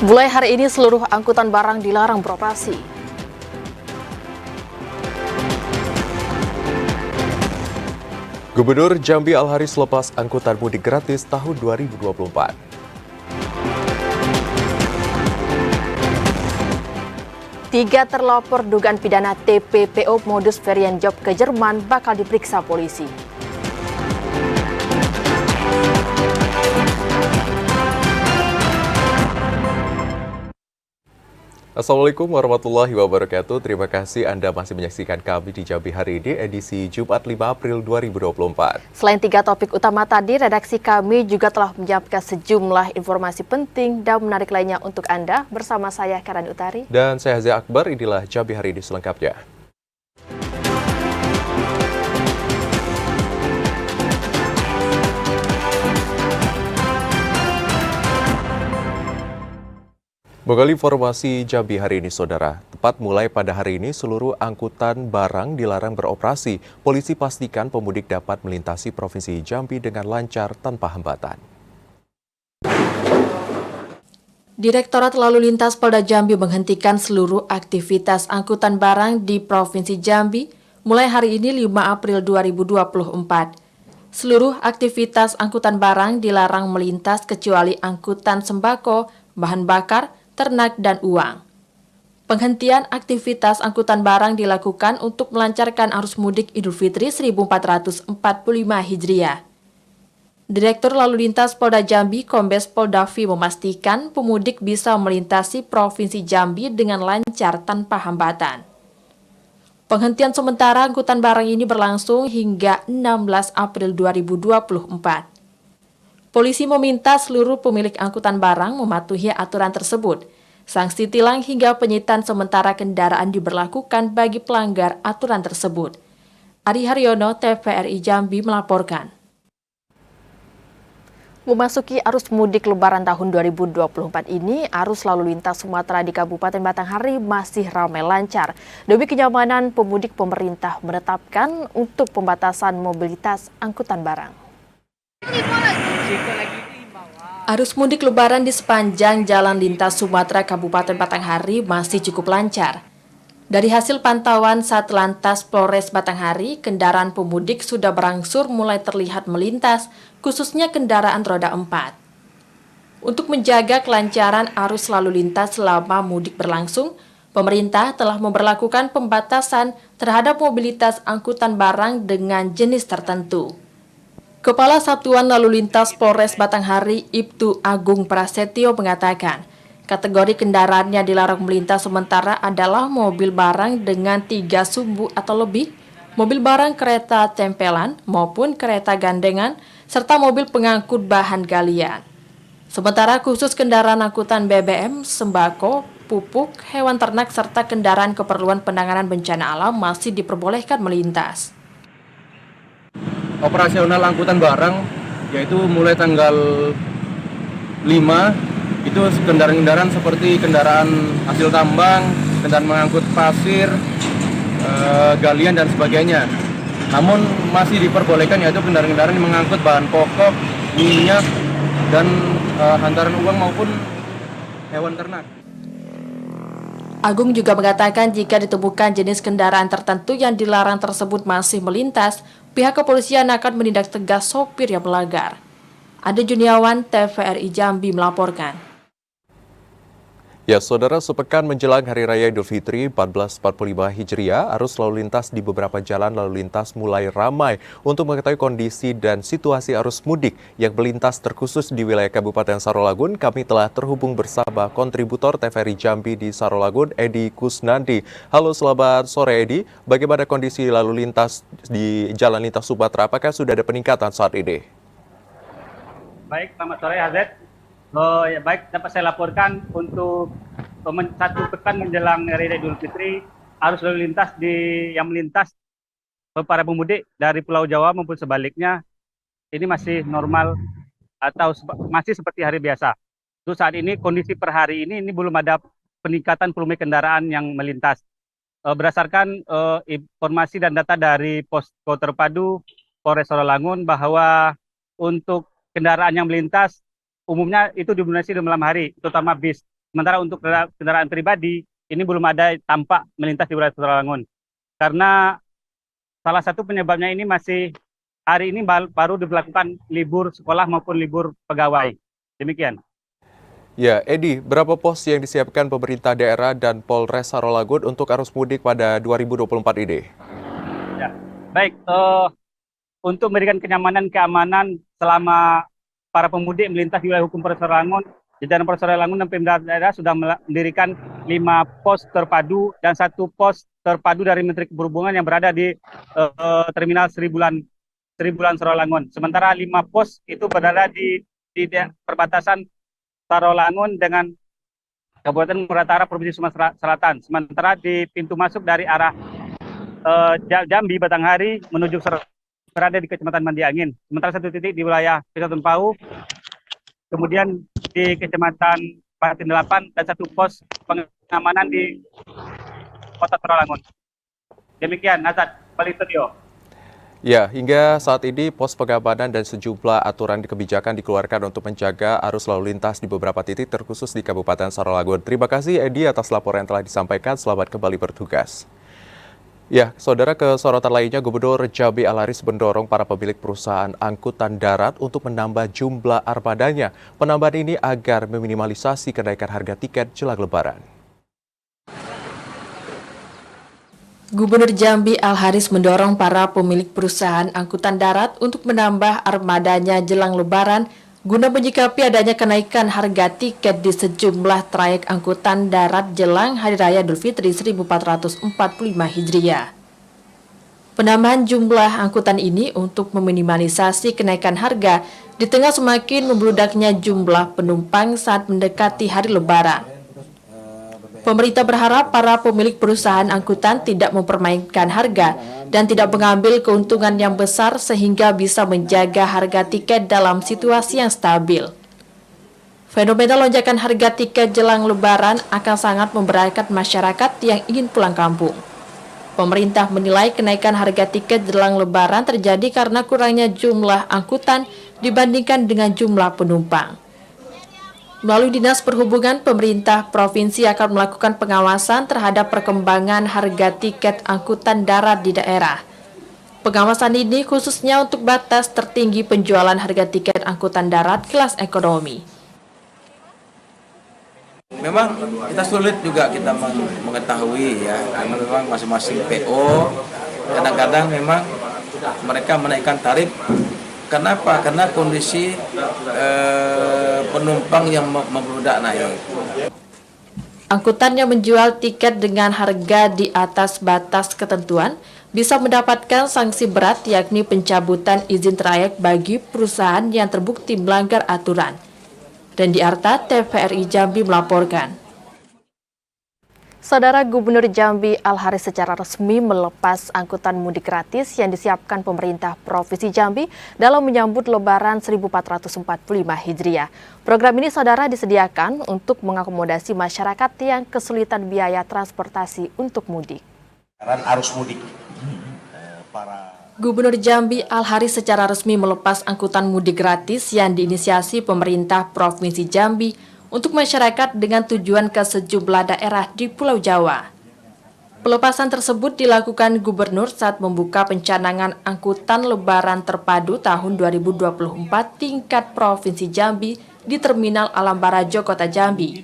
Mulai hari ini seluruh angkutan barang dilarang beroperasi. Gubernur Jambi Al-Haris lepas angkutan mudik gratis tahun 2024. Tiga terlapor dugaan pidana TPPO modus varian job ke Jerman bakal diperiksa polisi. Assalamualaikum warahmatullahi wabarakatuh. Terima kasih Anda masih menyaksikan kami di Jambi hari ini, edisi Jumat 5 April 2024. Selain tiga topik utama tadi, redaksi kami juga telah menyiapkan sejumlah informasi penting dan menarik lainnya untuk Anda. Bersama saya, Karan Utari. Dan saya Hazia Akbar, inilah Jambi hari ini selengkapnya. Mengali informasi Jambi hari ini, Saudara. Tepat mulai pada hari ini, seluruh angkutan barang dilarang beroperasi. Polisi pastikan pemudik dapat melintasi Provinsi Jambi dengan lancar tanpa hambatan. Direktorat Lalu Lintas Polda Jambi menghentikan seluruh aktivitas angkutan barang di Provinsi Jambi mulai hari ini 5 April 2024. Seluruh aktivitas angkutan barang dilarang melintas kecuali angkutan sembako, bahan bakar, ternak, dan uang. Penghentian aktivitas angkutan barang dilakukan untuk melancarkan arus mudik Idul Fitri 1445 Hijriah. Direktur Lalu Lintas Polda Jambi, Kombes Pol Davi memastikan pemudik bisa melintasi Provinsi Jambi dengan lancar tanpa hambatan. Penghentian sementara angkutan barang ini berlangsung hingga 16 April 2024. Polisi meminta seluruh pemilik angkutan barang mematuhi aturan tersebut. Sanksi tilang hingga penyitaan sementara kendaraan diberlakukan bagi pelanggar aturan tersebut. Ari Haryono, TVRI Jambi melaporkan. Memasuki arus mudik Lebaran tahun 2024 ini, arus lalu lintas Sumatera di Kabupaten Batanghari masih ramai lancar. Demi kenyamanan pemudik, pemerintah menetapkan untuk pembatasan mobilitas angkutan barang. Arus mudik Lebaran di sepanjang jalan lintas Sumatera Kabupaten Batanghari masih cukup lancar. Dari hasil pantauan Satlantas Polres Batanghari, kendaraan pemudik sudah berangsur mulai terlihat melintas, khususnya kendaraan roda 4. Untuk menjaga kelancaran arus lalu lintas selama mudik berlangsung, pemerintah telah memberlakukan pembatasan terhadap mobilitas angkutan barang dengan jenis tertentu. Kepala Satuan Lalu Lintas Polres Batanghari, Ibtu Agung Prasetyo mengatakan, kategori kendaraan yang dilarang melintas sementara adalah mobil barang dengan 3 sumbu atau lebih, mobil barang kereta tempelan maupun kereta gandengan, serta mobil pengangkut bahan galian. Sementara khusus kendaraan angkutan BBM, sembako, pupuk, hewan ternak, serta kendaraan keperluan penanganan bencana alam masih diperbolehkan melintas. Operasional angkutan barang yaitu mulai tanggal 5 itu kendaraan-kendaraan seperti kendaraan hasil tambang, kendaraan mengangkut pasir, galian dan sebagainya. Namun masih diperbolehkan yaitu kendaraan-kendaraan yang mengangkut bahan pokok, minyak dan hantaran uang maupun hewan ternak. Agung juga mengatakan jika ditemukan jenis kendaraan tertentu yang dilarang tersebut masih melintas, pihak kepolisian akan menindak tegas sopir yang melanggar. Ade Juniawan, TVRI Jambi melaporkan. Ya, Saudara, sepekan menjelang Hari Raya Idul Fitri 1445 Hijriah, arus lalu lintas di beberapa jalan lalu lintas mulai ramai. Untuk mengetahui kondisi dan situasi arus mudik yang melintas terkhusus di wilayah Kabupaten Sarolagun, kami telah terhubung bersama kontributor TVRI Jambi di Sarolagun, Edi Kusnandi. Halo, selamat sore Edi. Bagaimana kondisi lalu lintas di Jalan Lintas Sumatera? Apakah sudah ada peningkatan saat ini? Baik, selamat sore Hazet. Ya, baik, dapat saya laporkan untuk satu pekan menjelang Hari Raya Idul Fitri, arus lalu lintas yang melintas para pemudik dari Pulau Jawa maupun sebaliknya ini masih normal atau masih seperti hari biasa. Untuk saat ini kondisi per hari ini belum ada peningkatan volume kendaraan yang melintas. Berdasarkan informasi dan data dari Posko Terpadu Polres Sarawangun bahwa untuk kendaraan yang melintas umumnya itu didominasi di malam hari, terutama bis. Sementara untuk kendaraan pribadi ini belum ada tampak melintas di wilayah Rawamangun. Karena salah satu penyebabnya ini masih hari ini baru diberlakukan libur sekolah maupun libur pegawai. Demikian. Ya, Edi, berapa pos yang disiapkan pemerintah daerah dan Polres Rawamangun untuk arus mudik pada 2024 ini? Ya, baik. Untuk memberikan kenyamanan keamanan selama para pemudik melintas di wilayah hukum Polres Rawamangun, jajaran Polres Rawamangun dan pemerintah daerah sudah mendirikan 5 pos terpadu dan 1 pos terpadu dari Menteri Perhubungan yang berada di Terminal Seribulan Rawamangun. Sementara 5 pos itu berada di perbatasan Rawamangun dengan Kabupaten Muratara Provinsi Sumatera Selatan. Sementara di pintu masuk dari arah Jambi Batanghari menuju berada di Kecamatan Mandi Angin. Sementara 1 titik di wilayah Kecamatan Pau, kemudian di Kecamatan Patin 8 dan 1 pos pengamanan di Kota Rawamangun. Demikian, Nazat, balik studio. Ya, hingga saat ini pos pengamanan dan sejumlah aturan kebijakan dikeluarkan untuk menjaga arus lalu lintas di beberapa titik terkhusus di Kabupaten Rawamangun. Terima kasih Edi atas laporan yang telah disampaikan. Selamat kembali bertugas. Ya, saudara, ke sorotan lainnya, Gubernur Jambi Al-Haris mendorong para pemilik perusahaan angkutan darat untuk menambah jumlah armadanya. Penambahan ini agar meminimalisasi kenaikan harga tiket jelang Lebaran. Gubernur Jambi Al-Haris mendorong para pemilik perusahaan angkutan darat untuk menambah armadanya jelang Lebaran guna menyikapi adanya kenaikan harga tiket di sejumlah trayek angkutan darat jelang Hari Raya Idul Fitri 1445 Hijriah. Penambahan jumlah angkutan ini untuk meminimalisasi kenaikan harga di tengah semakin membludaknya jumlah penumpang saat mendekati hari Lebaran. Pemerintah berharap para pemilik perusahaan angkutan tidak mempermainkan harga dan tidak mengambil keuntungan yang besar sehingga bisa menjaga harga tiket dalam situasi yang stabil. Fenomena lonjakan harga tiket jelang Lebaran akan sangat memberatkan masyarakat yang ingin pulang kampung. Pemerintah menilai kenaikan harga tiket jelang Lebaran terjadi karena kurangnya jumlah angkutan dibandingkan dengan jumlah penumpang. Melalui Dinas Perhubungan, pemerintah provinsi akan melakukan pengawasan terhadap perkembangan harga tiket angkutan darat di daerah. Pengawasan ini khususnya untuk batas tertinggi penjualan harga tiket angkutan darat kelas ekonomi. Memang kita sulit juga kita mengetahui ya, karena memang masing-masing PO kadang-kadang memang mereka menaikkan tarif. Kenapa? Karena kondisi penumpang yang membludak naik. Angkutan yang menjual tiket dengan harga di atas batas ketentuan bisa mendapatkan sanksi berat, yakni pencabutan izin trayek bagi perusahaan yang terbukti melanggar aturan. Randy Arta, TVRI Jambi melaporkan. Saudara, Gubernur Jambi Al-Haris secara resmi melepas angkutan mudik gratis yang disiapkan pemerintah Provinsi Jambi dalam menyambut Lebaran 1445 Hijriah. Program ini, saudara, disediakan untuk mengakomodasi masyarakat yang kesulitan biaya transportasi untuk mudik. Arus mudik. Gubernur Jambi Al-Haris secara resmi melepas angkutan mudik gratis yang diinisiasi pemerintah Provinsi Jambi untuk masyarakat dengan tujuan ke sejumlah daerah di Pulau Jawa. Pelepasan tersebut dilakukan Gubernur saat membuka pencanangan angkutan Lebaran terpadu tahun 2024 tingkat Provinsi Jambi di Terminal Alam Barajo, Kota Jambi.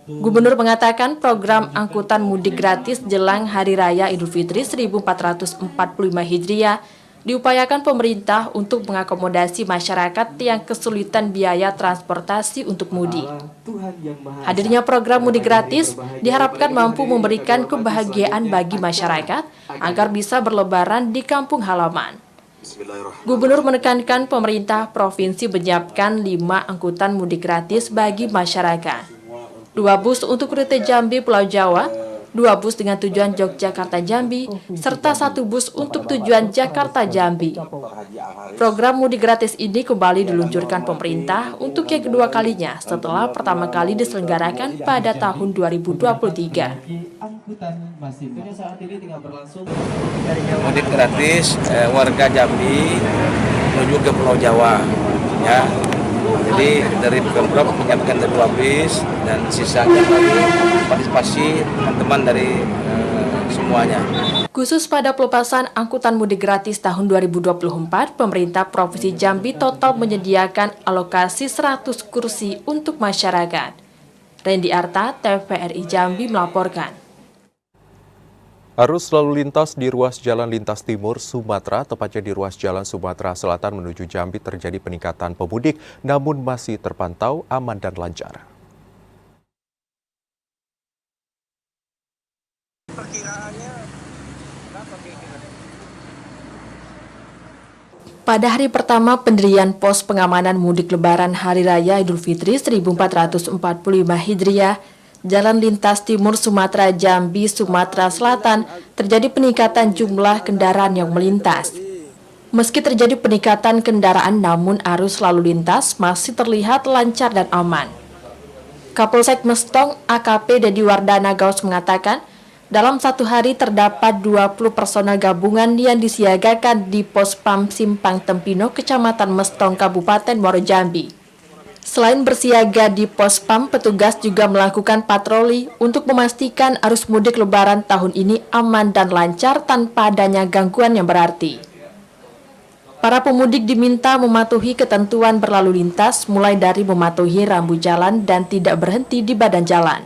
Gubernur mengatakan program angkutan mudik gratis jelang Hari Raya Idul Fitri 1445 Hijriah diupayakan pemerintah untuk mengakomodasi masyarakat yang kesulitan biaya transportasi untuk mudik. Hadirnya program mudik gratis diharapkan mampu memberikan kebahagiaan bagi masyarakat agar bisa berlebaran di kampung halaman. Gubernur menekankan pemerintah provinsi menyiapkan 5 angkutan mudik gratis bagi masyarakat. 2 bus untuk rute Jambi Pulau Jawa, 2 bus dengan tujuan Yogyakarta Jambi, serta 1 bus untuk tujuan Jakarta Jambi. Program mudik gratis ini kembali diluncurkan pemerintah untuk yang kedua kalinya setelah pertama kali diselenggarakan pada tahun 2023. Mudik gratis warga Jambi menuju ke Pulau Jawa, ya. Jadi dari Pemprov menyiapkan 2 bis dan sisanya lagi partisipasi teman-teman dari semuanya. Khusus pada pelepasan angkutan mudik gratis tahun 2024, pemerintah Provinsi Jambi total menyediakan alokasi 100 kursi untuk masyarakat. Randy Arta, TVRI Jambi melaporkan. Arus lalu lintas di ruas Jalan Lintas Timur Sumatera, tepatnya di ruas Jalan Sumatera Selatan menuju Jambi terjadi peningkatan pemudik, namun masih terpantau aman dan lancar. Pada hari pertama pendirian pos pengamanan mudik lebaran Hari Raya Idul Fitri 1445 Hijriah, Jalan Lintas Timur Sumatera Jambi, Sumatera Selatan, terjadi peningkatan jumlah kendaraan yang melintas. Meski terjadi peningkatan kendaraan, namun arus lalu lintas masih terlihat lancar dan aman. Kapolsek Mestong AKP Dedi Wardana Gaus mengatakan, dalam satu hari terdapat 20 personel gabungan yang disiagakan di Pos Pam Simpang Tempino, Kecamatan Mestong, Kabupaten Muaro Jambi. Selain bersiaga di Pos Pam, petugas juga melakukan patroli untuk memastikan arus mudik lebaran tahun ini aman dan lancar tanpa adanya gangguan yang berarti. Para pemudik diminta mematuhi ketentuan berlalu lintas, mulai dari mematuhi rambu jalan dan tidak berhenti di badan jalan.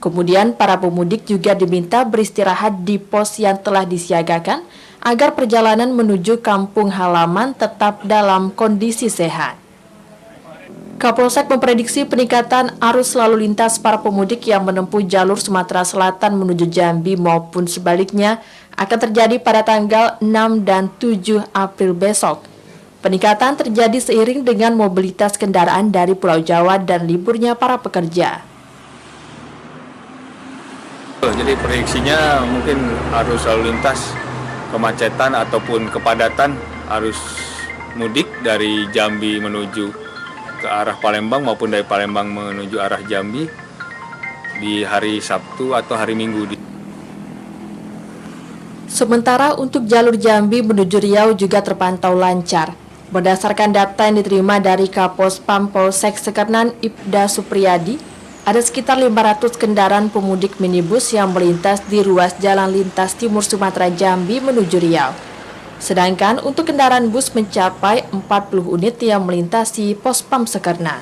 Kemudian para pemudik juga diminta beristirahat di pos yang telah disiagakan agar perjalanan menuju kampung halaman tetap dalam kondisi sehat. Kapolsek memprediksi peningkatan arus lalu lintas para pemudik yang menempuh jalur Sumatera Selatan menuju Jambi maupun sebaliknya akan terjadi pada tanggal 6 dan 7 April besok. Peningkatan terjadi seiring dengan mobilitas kendaraan dari Pulau Jawa dan liburnya para pekerja. Jadi prediksinya mungkin arus lalu lintas, kemacetan ataupun kepadatan arus mudik dari Jambi menuju ke arah Palembang maupun dari Palembang menuju arah Jambi di hari Sabtu atau hari Minggu. Sementara untuk jalur Jambi menuju Riau juga terpantau lancar. Berdasarkan data yang diterima dari Kapos Pam Polsek Sekernan Ibda Supriyadi, ada sekitar 500 kendaraan pemudik minibus yang melintas di ruas Jalan Lintas Timur Sumatera Jambi menuju Riau. Sedangkan untuk kendaraan bus mencapai 40 unit yang melintasi Pos Pam Sekernan.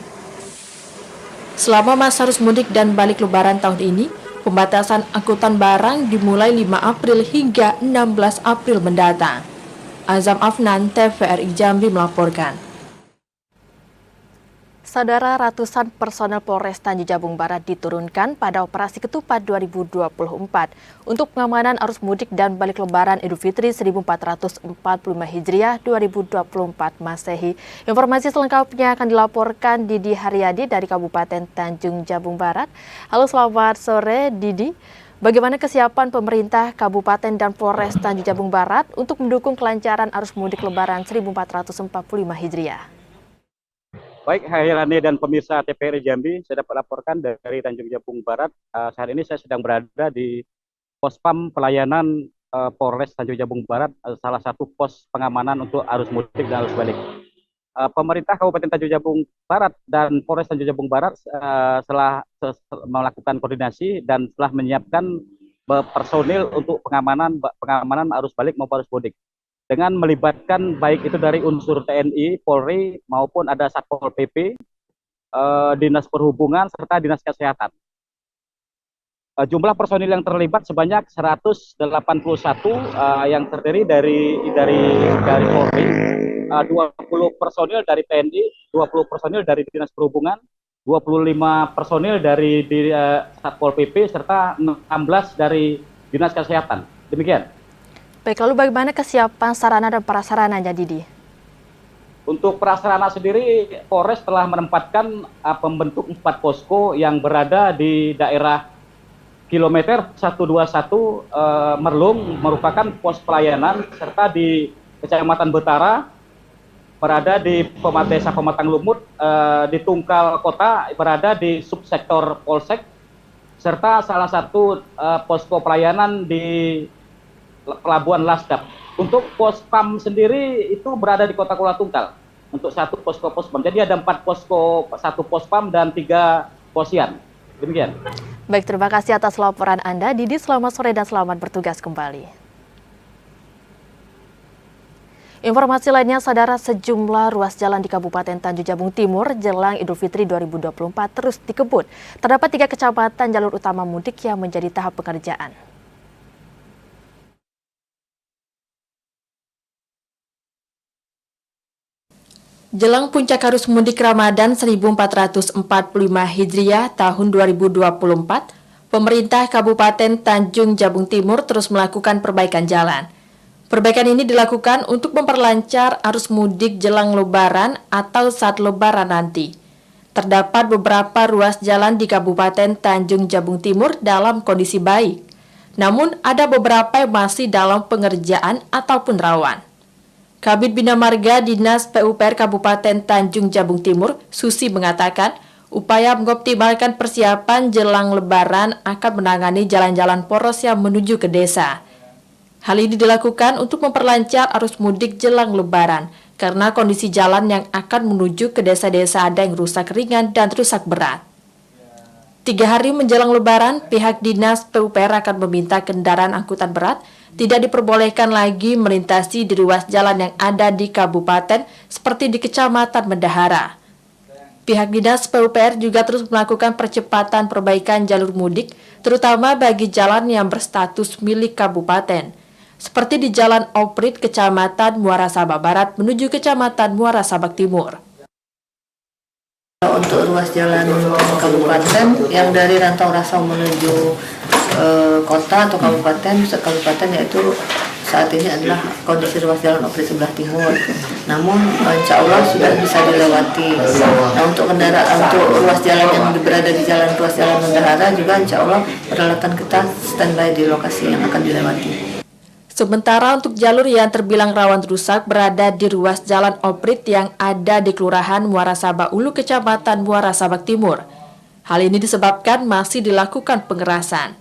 Selama masa arus mudik dan balik lebaran tahun ini, pembatasan angkutan barang dimulai 5 April hingga 16 April mendatang. Azam Afnan, TVRI Jambi melaporkan. Saudara, ratusan personel Polres Tanjung Jabung Barat diturunkan pada Operasi Ketupat 2024 untuk pengamanan arus mudik dan balik lebaran Idul Fitri 1445 Hijriah 2024 Masehi. Informasi selengkapnya akan dilaporkan Didi Haryadi dari Kabupaten Tanjung Jabung Barat. Halo, selamat sore Didi. Bagaimana kesiapan pemerintah Kabupaten dan Polres Tanjung Jabung Barat untuk mendukung kelancaran arus mudik lebaran 1445 Hijriah? Baik, Hairani dan pemirsa TVRI Jambi, saya dapat laporkan dari Tanjung Jabung Barat. Saat ini saya sedang berada di Pospam Pelayanan Polres Tanjung Jabung Barat, salah satu pos pengamanan untuk arus mudik dan arus balik. Pemerintah Kabupaten Tanjung Jabung Barat dan Polres Tanjung Jabung Barat setelah melakukan koordinasi dan telah menyiapkan personil untuk pengamanan arus balik maupun arus mudik, dengan melibatkan baik itu dari unsur TNI, Polri, maupun ada Satpol PP, Dinas Perhubungan, serta Dinas Kesehatan. Jumlah personil yang terlibat sebanyak 181 yang terdiri dari Polri, 20 personil dari TNI, 20 personil dari Dinas Perhubungan, 25 personil dari Satpol PP, serta 16 dari Dinas Kesehatan. Demikian. Baik, lalu bagaimana kesiapan sarana dan prasarananya, Didi? Untuk prasarana sendiri, Polres telah menempatkan pembentuk 4 posko yang berada di daerah kilometer 121 Merlung, merupakan pos pelayanan, serta di Kecamatan Betara, berada di Desa Pematang Lumut, di Tungkal Kota, berada di subsektor Polsek, serta salah satu posko pelayanan di Pelabuhan Lasdap. Untuk pos PAM sendiri itu berada di Kota Kuala Tungkal. untuk satu posko pospam. Jadi ada 4 posko, 1 pospam dan 3 posyan. Demikian. Baik, terima kasih atas laporan Anda. Didi, selamat sore dan selamat bertugas kembali. Informasi lainnya, saudara, sejumlah ruas jalan di Kabupaten Tanjung Jabung Timur jelang Idul Fitri 2024 terus dikebut. Terdapat 3 kecamatan jalur utama mudik yang menjadi tahap pengerjaan. Jelang puncak arus mudik Ramadan 1445 Hijriah tahun 2024, pemerintah Kabupaten Tanjung Jabung Timur terus melakukan perbaikan jalan. Perbaikan ini dilakukan untuk memperlancar arus mudik jelang Lebaran atau saat Lebaran nanti. Terdapat beberapa ruas jalan di Kabupaten Tanjung Jabung Timur dalam kondisi baik. Namun ada beberapa yang masih dalam pengerjaan ataupun rawan. Kabid Bina Marga Dinas PUPR Kabupaten Tanjung Jabung Timur, Susi, mengatakan upaya mengoptimalkan persiapan jelang Lebaran akan menangani jalan-jalan poros yang menuju ke desa. Hal ini dilakukan untuk memperlancar arus mudik jelang Lebaran karena kondisi jalan yang akan menuju ke desa-desa ada yang rusak ringan dan rusak berat. 3 hari menjelang Lebaran, pihak Dinas PUPR akan meminta kendaraan angkutan berat tidak diperbolehkan lagi melintasi di ruas jalan yang ada di kabupaten seperti di Kecamatan Mendahara. Pihak Dinas PUPR juga terus melakukan percepatan perbaikan jalur mudik, terutama bagi jalan yang berstatus milik kabupaten, seperti di Jalan Oprit Kecamatan Muara Sabak Barat menuju Kecamatan Muara Sabak Timur. Untuk ruas jalan kabupaten yang dari Rantau Rasau menuju kota atau kabupaten, pusat kabupaten, yaitu saat ini adalah kondisi ruas jalan Oprit sebelah timur. Namun insya Allah sudah bisa dilewati. Nah, untuk kendaraan, untuk ruas jalan yang berada di ruas jalan Mendahara juga insya Allah peralatan kita standby di lokasi yang akan dilewati. Sementara untuk jalur yang terbilang rawan rusak berada di ruas jalan Oprit yang ada di Kelurahan Muara Sabak Ulu, Kecamatan Muara Sabak Timur. Hal ini disebabkan masih dilakukan pengerasan.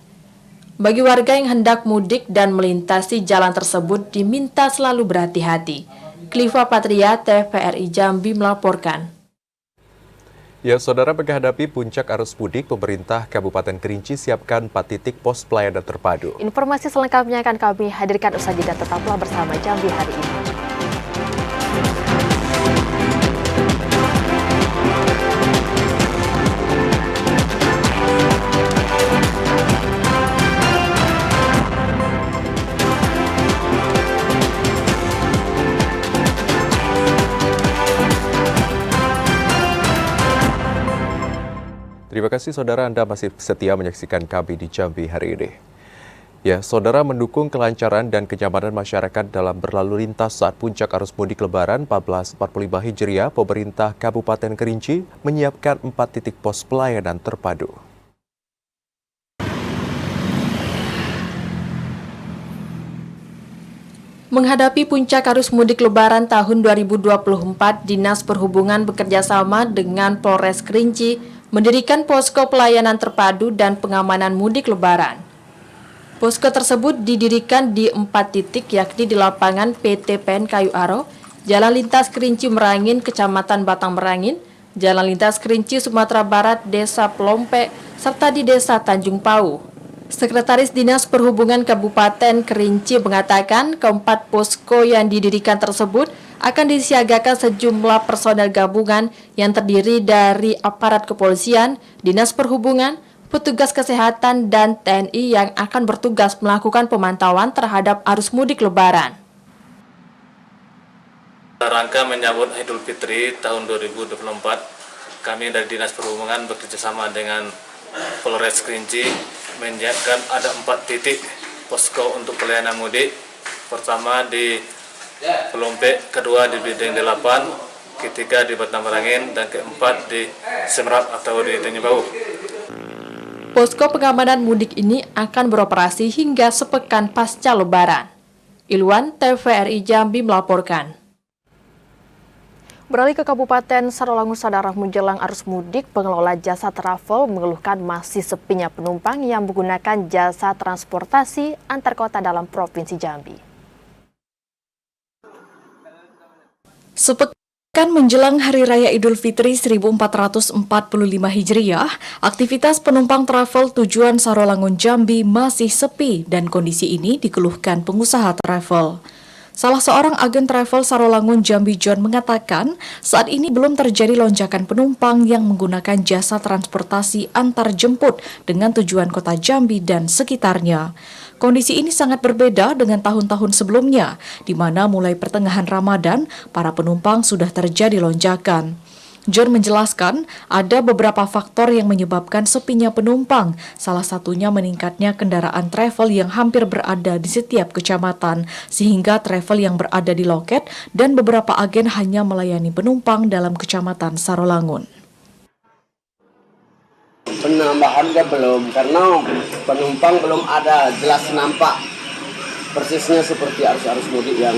Bagi warga yang hendak mudik dan melintasi jalan tersebut diminta selalu berhati-hati. Kliva Patria, TVRI Jambi melaporkan. Ya, saudara, menghadapi puncak arus mudik, pemerintah Kabupaten Kerinci siapkan 4 titik pos pelayanan terpadu. Informasi selengkapnya akan kami hadirkan usai jeda, tetaplah bersama Jambi hari ini. Terima kasih saudara, Anda masih setia menyaksikan kami di Jambi hari ini. Ya, saudara, mendukung kelancaran dan kenyamanan masyarakat dalam berlalu lintas saat puncak arus mudik Lebaran 1445 Hijriah, pemerintah Kabupaten Kerinci menyiapkan 4 titik pos pelayanan terpadu. Menghadapi puncak arus mudik Lebaran tahun 2024, Dinas Perhubungan bekerjasama dengan Polres Kerinci mendirikan posko pelayanan terpadu dan pengamanan mudik Lebaran. Posko tersebut didirikan di 4 titik, yakni di lapangan PT PN Kayu Aro, Jalan Lintas Kerinci Merangin, Kecamatan Batang Merangin, Jalan Lintas Kerinci Sumatera Barat, Desa Pelompe, serta di Desa Tanjung Pau. Sekretaris Dinas Perhubungan Kabupaten Kerinci mengatakan keempat posko yang didirikan tersebut akan disiagakan sejumlah personel gabungan yang terdiri dari aparat kepolisian, Dinas Perhubungan, petugas kesehatan, dan TNI yang akan bertugas melakukan pemantauan terhadap arus mudik Lebaran. Rangka menyambut Idul Fitri tahun 2024, kami dari Dinas Perhubungan bekerjasama dengan Polres Kerinci menyiapkan ada 4 titik posko untuk pelayanan mudik. Pertama di Pelompe, kedua di Bideng 8, ketiga di Batang Merangin, dan keempat di Semerap atau di Tanjung Pau. Posko pengamanan mudik ini akan beroperasi hingga sepekan pasca Lebaran. Ilwan, TVRI Jambi melaporkan. Beralih ke Kabupaten Sarolangun, saudara, menjelang arus mudik, pengelola jasa travel mengeluhkan masih sepinya penumpang yang menggunakan jasa transportasi antar kota dalam Provinsi Jambi. Kan menjelang Hari Raya Idul Fitri 1445 Hijriah, aktivitas penumpang travel tujuan Sarolangun Jambi masih sepi dan kondisi ini dikeluhkan pengusaha travel. Salah seorang agen travel Sarolangun Jambi John mengatakan, saat ini belum terjadi lonjakan penumpang yang menggunakan jasa transportasi antar jemput dengan tujuan kota Jambi dan sekitarnya. Kondisi ini sangat berbeda dengan tahun-tahun sebelumnya, di mana mulai pertengahan Ramadan, para penumpang sudah terjadi lonjakan. John menjelaskan, ada beberapa faktor yang menyebabkan sepinya penumpang, salah satunya meningkatnya kendaraan travel yang hampir berada di setiap kecamatan, sehingga travel yang berada di loket dan beberapa agen hanya melayani penumpang dalam kecamatan Sarolangun. Penambahannya belum, karena penumpang belum ada jelas nampak persisnya seperti arus mudik yang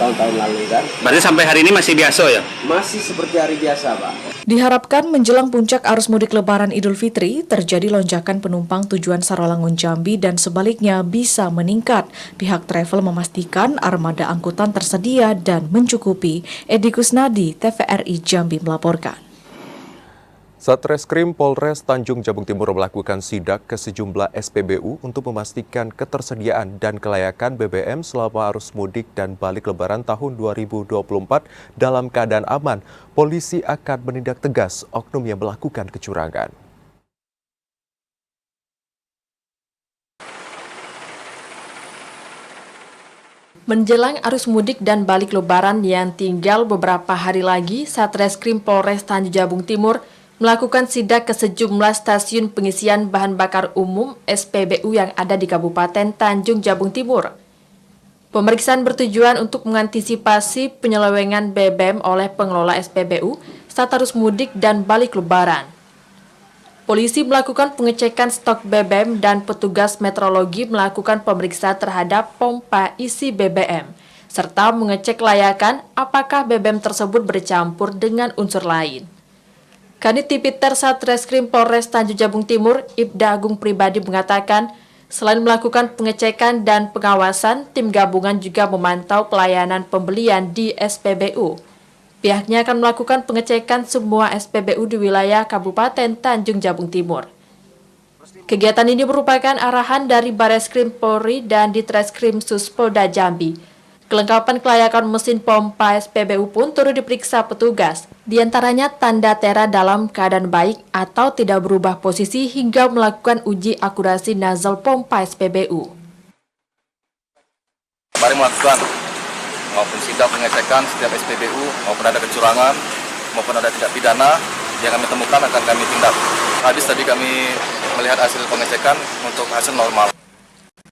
tahun-tahun lalu kan. Berarti sampai hari ini masih biasa ya? Masih seperti hari biasa, Pak. Diharapkan menjelang puncak arus mudik Lebaran Idul Fitri, terjadi lonjakan penumpang tujuan Sarolangun Jambi dan sebaliknya bisa meningkat. Pihak travel memastikan armada angkutan tersedia dan mencukupi. Edi Kusnadi, TVRI Jambi melaporkan. Satreskrim Polres Tanjung Jabung Timur melakukan sidak ke sejumlah SPBU untuk memastikan ketersediaan dan kelayakan BBM selama arus mudik dan balik Lebaran tahun 2024 dalam keadaan aman. Polisi akan menindak tegas oknum yang melakukan kecurangan. Menjelang arus mudik dan balik Lebaran yang tinggal beberapa hari lagi, Satreskrim Polres Tanjung Jabung Timur melakukan sidak ke sejumlah stasiun pengisian bahan bakar umum SPBU yang ada di Kabupaten Tanjung Jabung Timur. Pemeriksaan bertujuan untuk mengantisipasi penyelewengan BBM oleh pengelola SPBU saat arus mudik dan balik Lebaran. Polisi melakukan pengecekan stok BBM dan petugas metrologi melakukan pemeriksaan terhadap pompa isi BBM, serta mengecek layakan apakah BBM tersebut bercampur dengan unsur lain. Kanit Tipiter Satreskrim Polres Tanjung Jabung Timur, Ibda Agung Pribadi mengatakan, selain melakukan pengecekan dan pengawasan, tim gabungan juga memantau pelayanan pembelian di SPBU. Pihaknya akan melakukan pengecekan semua SPBU di wilayah Kabupaten Tanjung Jabung Timur. Kegiatan ini merupakan arahan dari Bareskrim Polri dan Ditreskrim Suspolda Jambi. Kelengkapan kelayakan mesin pompa SPBU pun turut diperiksa petugas, di antaranya tanda tera dalam keadaan baik atau tidak berubah posisi hingga melakukan uji akurasi nozzle pompa SPBU. Mari melakukan maupun sidak pengecekan setiap SPBU maupun ada kecurangan maupun ada tindak pidana yang kami temukan akan kami tindak. Habis tadi kami melihat hasil pengecekan untuk hasil normal.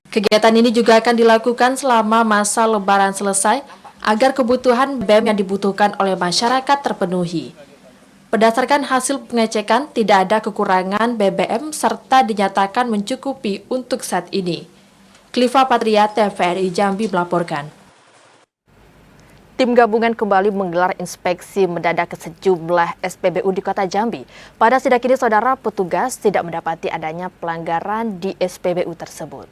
Kegiatan ini juga akan dilakukan selama masa Lebaran selesai agar kebutuhan BBM yang dibutuhkan oleh masyarakat terpenuhi. Berdasarkan hasil pengecekan, tidak ada kekurangan BBM serta dinyatakan mencukupi untuk saat ini. Kliva Patria, TVRI Jambi melaporkan. Tim gabungan kembali menggelar inspeksi mendadak ke sejumlah SPBU di Kota Jambi. Pada sidak ini, saudara, petugas tidak mendapati adanya pelanggaran di SPBU tersebut.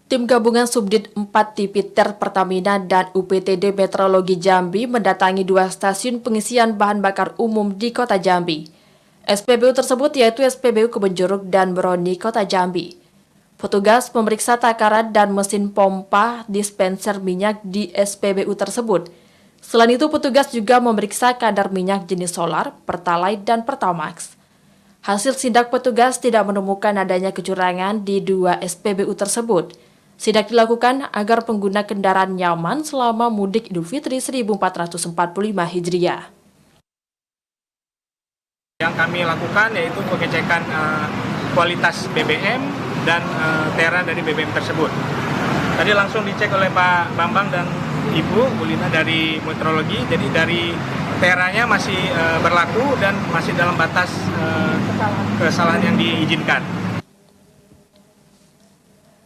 Tim gabungan Subdit 4 Tipiter Pertamina dan UPTD Meteorologi Jambi mendatangi 2 stasiun pengisian bahan bakar umum di Kota Jambi. SPBU tersebut yaitu SPBU Kebenjuruk dan Broni, Kota Jambi. Petugas memeriksa takaran dan mesin pompa dispenser minyak di SPBU tersebut. Selain itu, petugas juga memeriksa kadar minyak jenis solar, Pertalite, dan Pertamax. Hasil sidak petugas tidak menemukan adanya kecurangan di 2 SPBU tersebut. Sidak dilakukan agar pengguna kendaraan nyaman selama mudik Idul Fitri 1445 Hijriah. Yang kami lakukan yaitu pengecekan kualitas BBM dan tera dari BBM tersebut. Tadi langsung dicek oleh Pak Bambang dan Ibu Bulina dari meteorologi, jadi dari teranya masih berlaku dan masih dalam batas kesalahan yang diizinkan.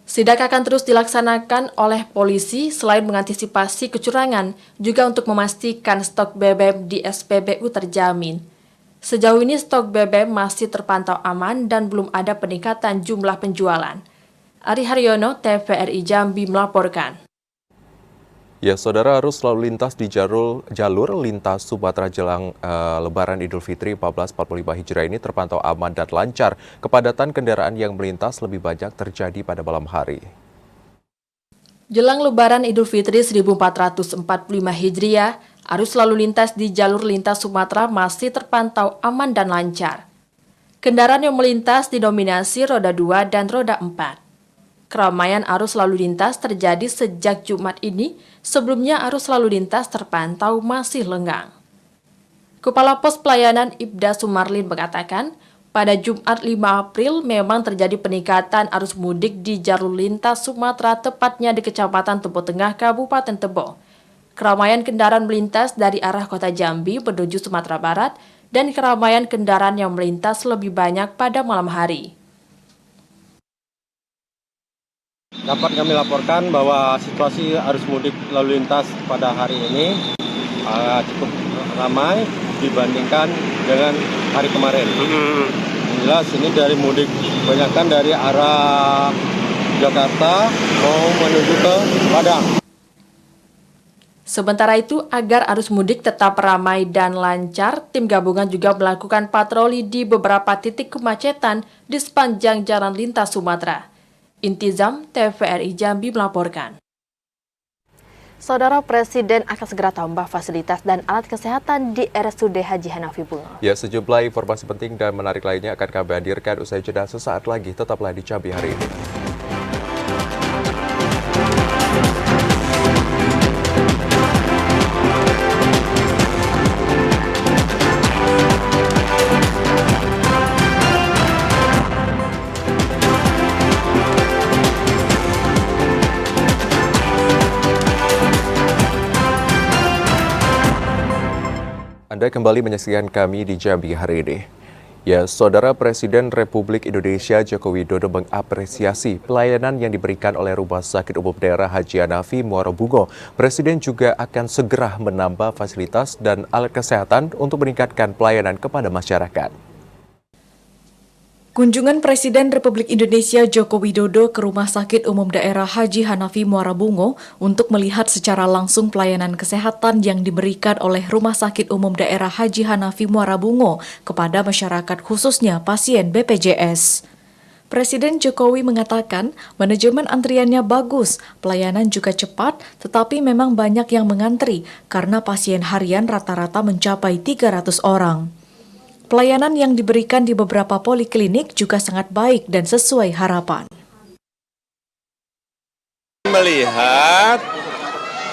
Sidak akan terus dilaksanakan oleh polisi selain mengantisipasi kecurangan, juga untuk memastikan stok BBM di SPBU terjamin. Sejauh ini stok BBM masih terpantau aman dan belum ada peningkatan jumlah penjualan. Ari Haryono, TVRI Jambi melaporkan. Ya, saudara, arus lalu lintas di jalur lintas Sumatera jelang Lebaran Idul Fitri 1445 Hijriah ini terpantau aman dan lancar. Kepadatan kendaraan yang melintas lebih banyak terjadi pada malam hari. Jelang Lebaran Idul Fitri 1445 Hijriah, arus lalu lintas di jalur lintas Sumatera masih terpantau aman dan lancar. Kendaraan yang melintas didominasi roda 2 dan roda 4. Keramaian arus lalu lintas terjadi sejak Jumat ini, sebelumnya arus lalu lintas terpantau masih lengang. Kepala Pos Pelayanan Ibda Sumarlin mengatakan, pada Jumat 5 April memang terjadi peningkatan arus mudik di jalur lintas Sumatera, tepatnya di Kecamatan Tebo Tengah, Kabupaten Tebo. Keramaian kendaraan melintas dari arah kota Jambi menuju Sumatera Barat, dan keramaian kendaraan yang melintas lebih banyak pada malam hari. Dapat kami laporkan bahwa situasi arus mudik lalu lintas pada hari ini cukup ramai dibandingkan dengan hari kemarin. Jelas ini dari mudik kebanyakan dari arah Jakarta mau menuju ke Padang. Sementara itu, agar arus mudik tetap ramai dan lancar, tim gabungan juga melakukan patroli di beberapa titik kemacetan di sepanjang jalan lintas Sumatera. Intizam, TVRI Jambi melaporkan. Saudara, Presiden akan segera tambah fasilitas dan alat kesehatan di RSUD Haji Hanafi Bungo. Ya, sejumlah informasi penting dan menarik lainnya akan kami hadirkan usai jeda sesaat lagi. Tetaplah di Jambi hari ini. Anda kembali menyaksikan kami di Jambi hari ini. Ya, Saudara, Presiden Republik Indonesia Joko Widodo mengapresiasi pelayanan yang diberikan oleh Rumah Sakit Umum Daerah Haji Hanafi Muara Bungo. Presiden juga akan segera menambah fasilitas dan alat kesehatan untuk meningkatkan pelayanan kepada masyarakat. Kunjungan Presiden Republik Indonesia Joko Widodo ke Rumah Sakit Umum Daerah Haji Hanafi Muara Bungo untuk melihat secara langsung pelayanan kesehatan yang diberikan oleh Rumah Sakit Umum Daerah Haji Hanafi Muara Bungo kepada masyarakat, khususnya pasien BPJS. Presiden Jokowi mengatakan manajemen antriannya bagus, pelayanan juga cepat, tetapi memang banyak yang mengantri karena pasien harian rata-rata mencapai 300 orang. Pelayanan yang diberikan di beberapa poliklinik juga sangat baik dan sesuai harapan. Melihat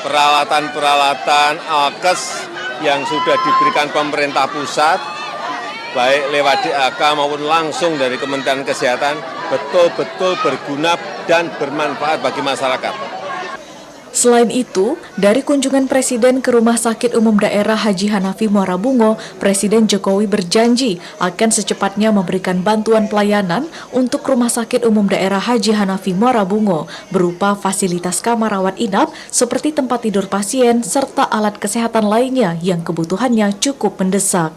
peralatan-peralatan alkes yang sudah diberikan pemerintah pusat, baik lewat DAK maupun langsung dari Kementerian Kesehatan, betul-betul berguna dan bermanfaat bagi masyarakat. Selain itu, dari kunjungan Presiden ke Rumah Sakit Umum Daerah Haji Hanafi Muara Bungo, Presiden Jokowi berjanji akan secepatnya memberikan bantuan pelayanan untuk Rumah Sakit Umum Daerah Haji Hanafi Muara Bungo berupa fasilitas kamar rawat inap seperti tempat tidur pasien serta alat kesehatan lainnya yang kebutuhannya cukup mendesak.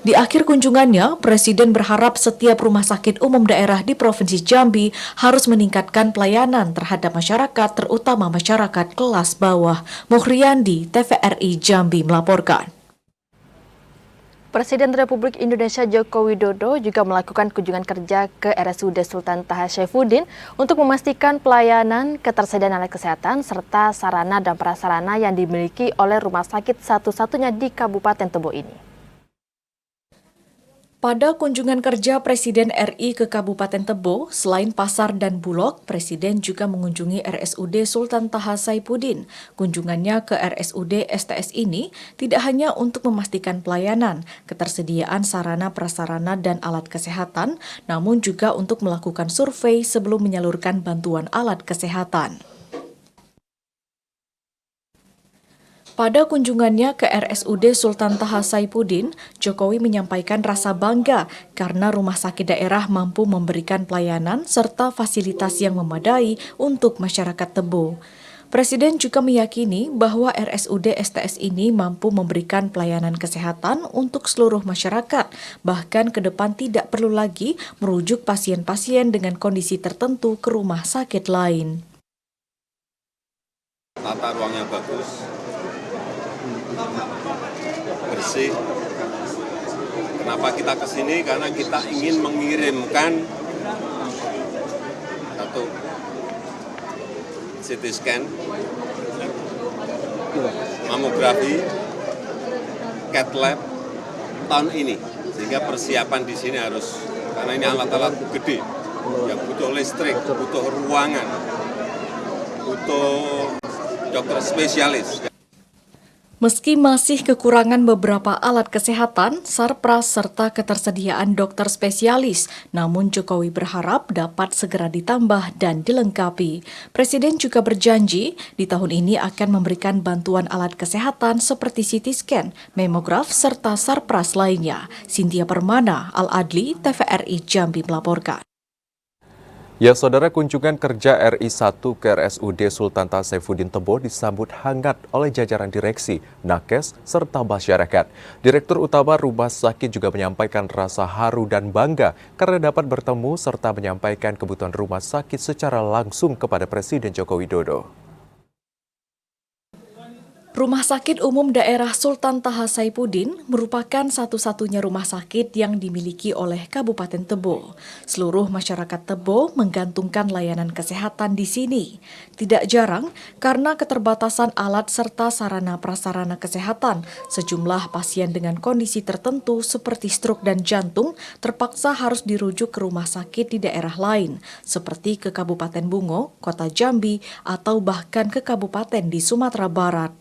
Di akhir kunjungannya, Presiden berharap setiap rumah sakit umum daerah di Provinsi Jambi harus meningkatkan pelayanan terhadap masyarakat, terutama masyarakat kelas bawah. Muhriyandi, TVRI Jambi melaporkan. Presiden Republik Indonesia Joko Widodo juga melakukan kunjungan kerja ke RSUD Sultan Taha Saifuddin untuk memastikan pelayanan, ketersediaan alat kesehatan, serta sarana dan prasarana yang dimiliki oleh rumah sakit satu-satunya di Kabupaten Tebo ini. Pada kunjungan kerja Presiden RI ke Kabupaten Tebo, selain pasar dan bulog, Presiden juga mengunjungi RSUD Sultan Taha Saifuddin. Kunjungannya ke RSUD STS ini tidak hanya untuk memastikan pelayanan, ketersediaan sarana prasarana dan alat kesehatan, namun juga untuk melakukan survei sebelum menyalurkan bantuan alat kesehatan. Pada kunjungannya ke RSUD Sultan Taha Saifuddin, Jokowi menyampaikan rasa bangga karena rumah sakit daerah mampu memberikan pelayanan serta fasilitas yang memadai untuk masyarakat Tebo. Presiden juga meyakini bahwa RSUD STS ini mampu memberikan pelayanan kesehatan untuk seluruh masyarakat, bahkan ke depan tidak perlu lagi merujuk pasien-pasien dengan kondisi tertentu ke rumah sakit lain. tata ruangnya bagus, bersih. Kenapa kita ke sini? Karena kita ingin mengirimkan satu CT scan, mamografi, CAT lab tahun ini, sehingga persiapan di sini harus, karena ini alat-alat gede yang butuh listrik, butuh ruangan, butuh dokter spesialis. Meski masih kekurangan beberapa alat kesehatan, sarpras, serta ketersediaan dokter spesialis, namun Jokowi berharap dapat segera ditambah dan dilengkapi. Presiden juga berjanji di tahun ini akan memberikan bantuan alat kesehatan seperti CT scan, mamograf, serta sarpras lainnya. Cynthia Permana, Al-Adli, TVRI Jambi melaporkan. Ya, saudara, kunjungan kerja RI1 ke RSUD Sultan Saifuddin Tebo disambut hangat oleh jajaran direksi, nakes, serta masyarakat. Direktur Utama Rumah Sakit juga menyampaikan rasa haru dan bangga karena dapat bertemu serta menyampaikan kebutuhan rumah sakit secara langsung kepada Presiden Joko Widodo. Rumah Sakit Umum Daerah Sultan Taha Saifuddin merupakan satu-satunya rumah sakit yang dimiliki oleh Kabupaten Tebo. Seluruh masyarakat Tebo menggantungkan layanan kesehatan di sini. Tidak jarang, karena keterbatasan alat serta sarana prasarana kesehatan, sejumlah pasien dengan kondisi tertentu seperti stroke dan jantung terpaksa harus dirujuk ke rumah sakit di daerah lain, seperti ke Kabupaten Bungo, Kota Jambi, atau bahkan ke kabupaten di Sumatera Barat.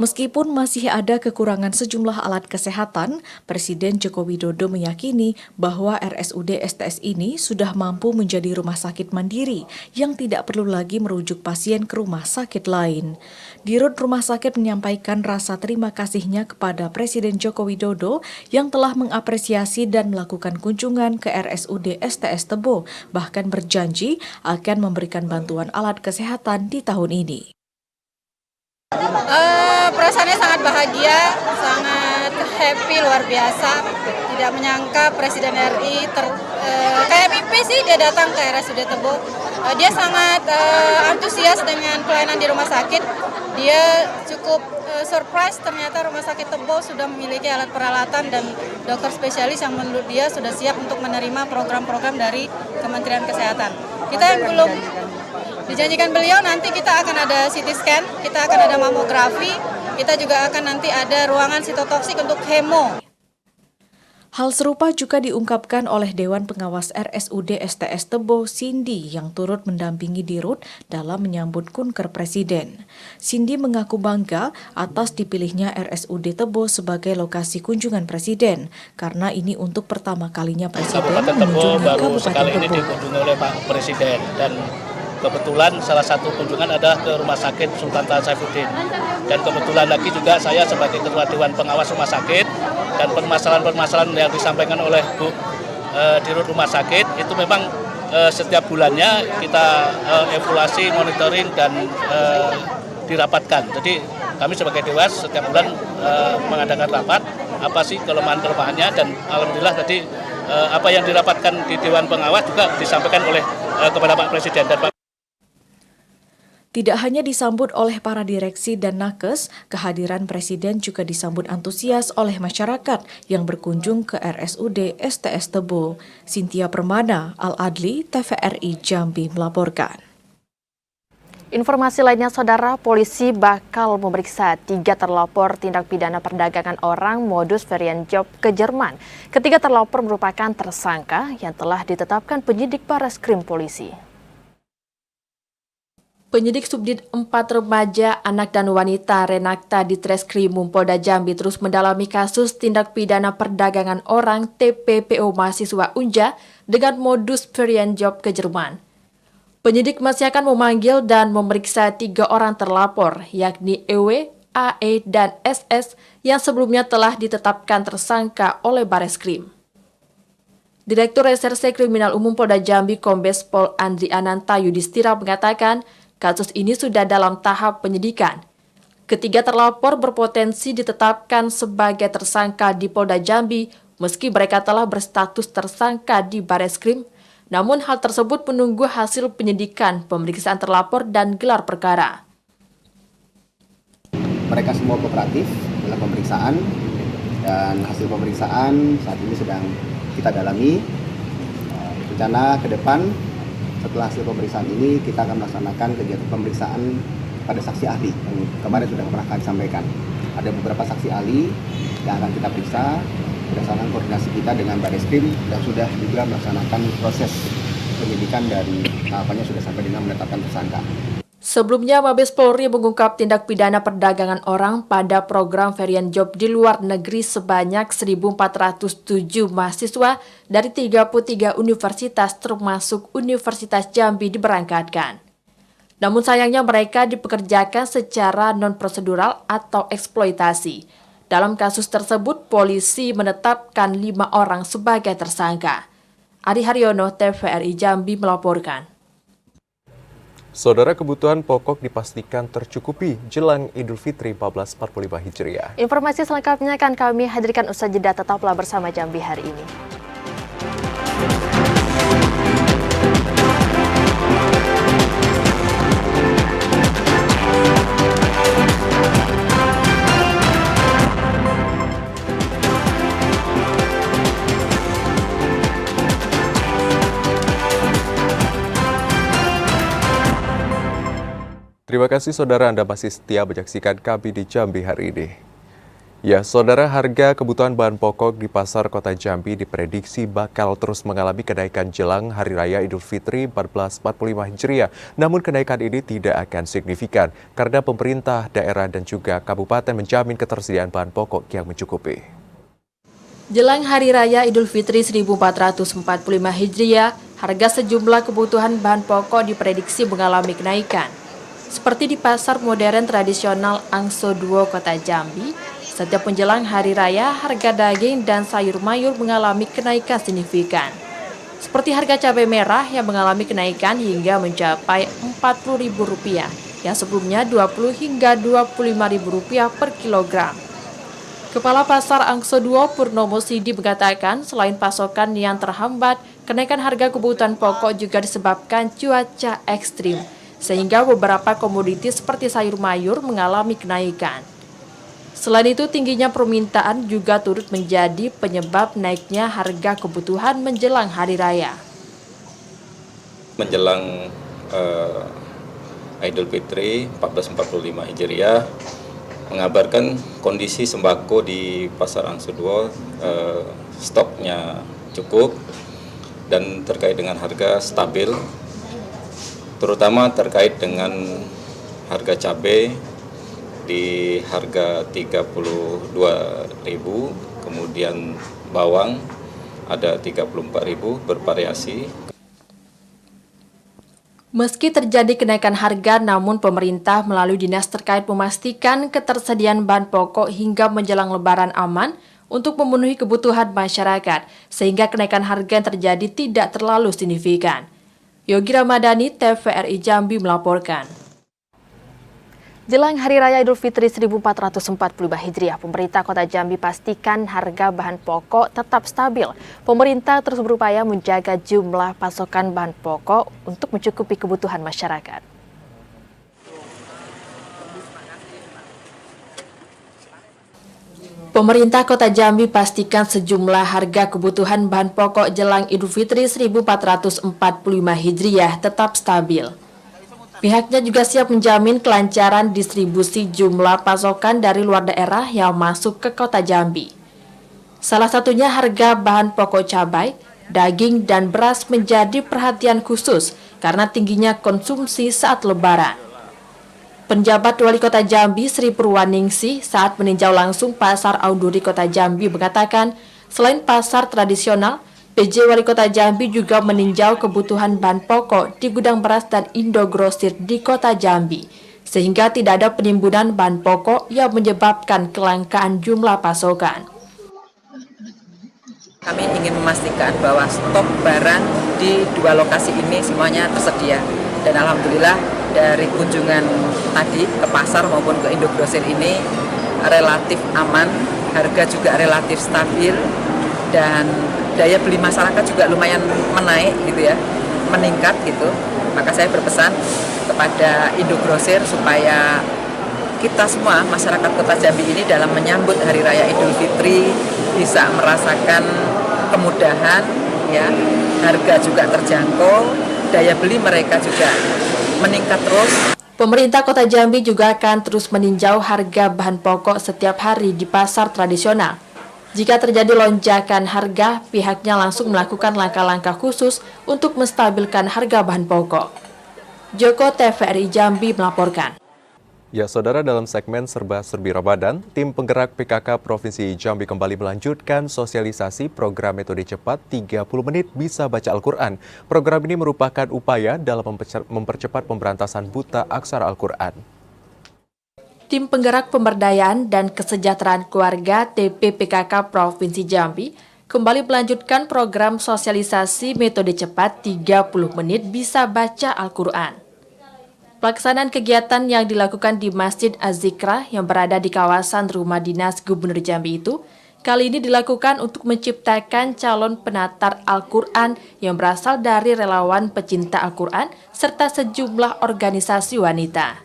Meskipun masih ada kekurangan sejumlah alat kesehatan, Presiden Joko Widodo meyakini bahwa RSUD STS ini sudah mampu menjadi rumah sakit mandiri yang tidak perlu lagi merujuk pasien ke rumah sakit lain. Dirut Rumah Sakit menyampaikan rasa terima kasihnya kepada Presiden Joko Widodo yang telah mengapresiasi dan melakukan kunjungan ke RSUD STS Tebo, bahkan berjanji akan memberikan bantuan alat kesehatan di tahun ini. Perasaannya sangat bahagia, sangat happy, luar biasa. Tidak menyangka Presiden RI kayak mimpi sih dia datang ke RSUD Tebo. Dia sangat antusias dengan pelayanan di rumah sakit. Dia cukup surprise ternyata rumah sakit Tebo sudah memiliki alat peralatan dan dokter spesialis yang menurut dia sudah siap untuk menerima program-program dari Kementerian Kesehatan. Kita yang belum dijanjikan beliau, nanti kita akan ada CT scan, kita akan ada mamografi, kita juga akan nanti ada ruangan sitotoksik untuk hemo. Hal serupa juga diungkapkan oleh Dewan Pengawas RSUD STS Tebo, Cindy, yang turut mendampingi Dirut dalam menyambut kunker Presiden. Cindy mengaku bangga atas dipilihnya RSUD Tebo sebagai lokasi kunjungan Presiden, karena ini untuk pertama kalinya Presiden mengunjungi baru Kabupaten sekali ini Tebo. dikunjungi oleh Pak Presiden, dan kebetulan salah satu kunjungan adalah ke Rumah Sakit Sultan Taha Saifuddin. Dan kebetulan lagi juga saya sebagai Ketua Dewan Pengawas Rumah Sakit, dan permasalahan-permasalahan yang disampaikan oleh Bu Dirut Rumah Sakit itu memang setiap bulannya kita evaluasi, monitoring, dan dirapatkan. Jadi kami sebagai Dewas setiap bulan mengadakan rapat, apa sih kelemahan-kelemahannya, dan alhamdulillah tadi apa yang dirapatkan di Dewan Pengawas juga disampaikan oleh kepada Pak Presiden dan Pak. Tidak hanya disambut oleh para direksi dan nakes, kehadiran Presiden juga disambut antusias oleh masyarakat yang berkunjung ke RSUD STS Tebo. Cynthia Permana, Al-Adli, TVRI Jambi melaporkan. Informasi lainnya, saudara, polisi bakal memeriksa 3 terlapor tindak pidana perdagangan orang modus varian job ke Jerman. Ketiga terlapor merupakan tersangka yang telah ditetapkan penyidik Bareskrim Polisi. Penyidik Subdit 4 Remaja, Anak dan Wanita Renakta di Treskrimum Polda Jambi terus mendalami kasus tindak pidana perdagangan orang TPPO mahasiswa UNJA dengan modus varian job ke Jerman. Penyidik masih akan memanggil dan memeriksa 3 orang terlapor, yakni EW, AE, dan SS yang sebelumnya telah ditetapkan tersangka oleh Bareskrim. Direktur Reserse Kriminal Umum Polda Jambi Kombes Pol Andri Ananta Yudhistira mengatakan kasus ini sudah dalam tahap penyidikan. Ketiga terlapor berpotensi ditetapkan sebagai tersangka di Polda Jambi meski mereka telah berstatus tersangka di Bareskrim. Namun hal tersebut menunggu hasil penyidikan, pemeriksaan terlapor, dan gelar perkara. mereka semua kooperatif dalam pemeriksaan, dan hasil pemeriksaan saat ini sedang kita dalami. Rencana ke depan setelah hasil pemeriksaan ini kita akan melaksanakan kegiatan pemeriksaan pada saksi ahli yang kemarin sudah pernah kami sampaikan. Ada beberapa saksi ahli yang akan kita periksa berdasarkan koordinasi kita dengan Barreskrim dan sudah juga melaksanakan proses penyidikan dari tahapannya sudah sampai dengan menetapkan tersangka. Sebelumnya, Mabes Polri mengungkap tindak pidana perdagangan orang pada program varian job di luar negeri sebanyak 1.407 mahasiswa dari 33 universitas termasuk Universitas Jambi diberangkatkan. Namun sayangnya mereka dipekerjakan secara non-prosedural atau eksploitasi. Dalam kasus tersebut, polisi menetapkan 5 orang sebagai tersangka. Ari Haryono, TVRI Jambi melaporkan. Saudara, kebutuhan pokok dipastikan tercukupi jelang Idul Fitri 1445 Hijriah. Informasi selengkapnya akan kami hadirkan usai jeda, tetaplah bersama Jambi hari ini. Terima kasih saudara, Anda masih setia menyaksikan kami di Jambi hari ini. Ya, saudara, harga kebutuhan bahan pokok di pasar kota Jambi diprediksi bakal terus mengalami kenaikan jelang Hari Raya Idul Fitri 1445 Hijriah. Namun kenaikan ini tidak akan signifikan karena pemerintah daerah dan juga kabupaten menjamin ketersediaan bahan pokok yang mencukupi. Jelang Hari Raya Idul Fitri 1445 Hijriah, harga sejumlah kebutuhan bahan pokok diprediksi mengalami kenaikan. Seperti di pasar modern tradisional Angso 2 Kota Jambi, setiap menjelang Hari Raya, harga daging dan sayur mayur mengalami kenaikan signifikan. Seperti harga cabai merah yang mengalami kenaikan hingga mencapai Rp40.000, yang sebelumnya Rp20 hingga Rp25.000 per kilogram. Kepala Pasar Angso 2 Purnomo Sidi mengatakan selain pasokan yang terhambat, kenaikan harga kebutuhan pokok juga disebabkan cuaca ekstrim, sehingga beberapa komoditi seperti sayur mayur mengalami kenaikan. Selain itu, tingginya permintaan juga turut menjadi penyebab naiknya harga kebutuhan menjelang Hari Raya. Menjelang Idul Fitri 1445 Hijriah, mengabarkan kondisi sembako di Pasar Angso 2 stoknya cukup dan terkait dengan harga stabil, terutama terkait dengan harga cabai di harga Rp32.000, kemudian bawang ada Rp34.000 bervariasi. Meski terjadi kenaikan harga, namun pemerintah melalui dinas terkait memastikan ketersediaan bahan pokok hingga menjelang Lebaran aman untuk memenuhi kebutuhan masyarakat, sehingga kenaikan harga yang terjadi tidak terlalu signifikan. Yogi Ramadhani, TVRI Jambi melaporkan. Jelang Hari Raya Idul Fitri 1445 Hijriah, pemerintah Kota Jambi pastikan harga bahan pokok tetap stabil. Pemerintah terus berupaya menjaga jumlah pasokan bahan pokok untuk mencukupi kebutuhan masyarakat. Pemerintah Kota Jambi pastikan sejumlah harga kebutuhan bahan pokok jelang Idul Fitri 1445 Hijriah tetap stabil. Pihaknya juga siap menjamin kelancaran distribusi jumlah pasokan dari luar daerah yang masuk ke Kota Jambi. Salah satunya harga bahan pokok cabai, daging, dan beras menjadi perhatian khusus karena tingginya konsumsi saat Lebaran. Penjabat Wali Kota Jambi Sri Purwaningsih saat meninjau langsung Pasar Auduri Kota Jambi mengatakan, selain pasar tradisional, PJ Wali Kota Jambi juga meninjau kebutuhan bahan pokok di gudang beras dan Indogrosir di Kota Jambi, sehingga tidak ada penimbunan bahan pokok yang menyebabkan kelangkaan jumlah pasokan. Kami ingin memastikan bahwa stok barang di dua lokasi ini semuanya tersedia. Dan alhamdulillah dari kunjungan tadi ke pasar maupun ke Indogrosir ini relatif aman, harga juga relatif stabil, dan daya beli masyarakat juga lumayan menaik gitu ya, meningkat gitu. Maka saya berpesan kepada Indogrosir supaya kita semua masyarakat Kota Jambi ini dalam menyambut Hari Raya Idul Fitri bisa merasakan kemudahan, ya, harga juga terjangkau, daya beli mereka juga meningkat terus. Pemerintah Kota Jambi juga akan terus meninjau harga bahan pokok setiap hari di pasar tradisional. Jika terjadi lonjakan harga, pihaknya langsung melakukan langkah-langkah khusus untuk menstabilkan harga bahan pokok. Joko TVRI Jambi melaporkan. Ya, saudara, dalam segmen Serba-Serbi Ramadan, tim penggerak PKK Provinsi Jambi kembali melanjutkan sosialisasi program metode cepat 30 menit bisa baca Al-Quran. Program ini merupakan upaya dalam mempercepat pemberantasan buta aksara Al-Quran. Tim penggerak pemberdayaan dan kesejahteraan keluarga TPPKK Provinsi Jambi kembali melanjutkan program sosialisasi metode cepat 30 menit bisa baca Al-Quran. Pelaksanaan kegiatan yang dilakukan di Masjid Az-Zikra yang berada di kawasan Rumah Dinas Gubernur Jambi itu kali ini dilakukan untuk menciptakan calon penatar Al-Quran yang berasal dari relawan pecinta Al-Quran serta sejumlah organisasi wanita.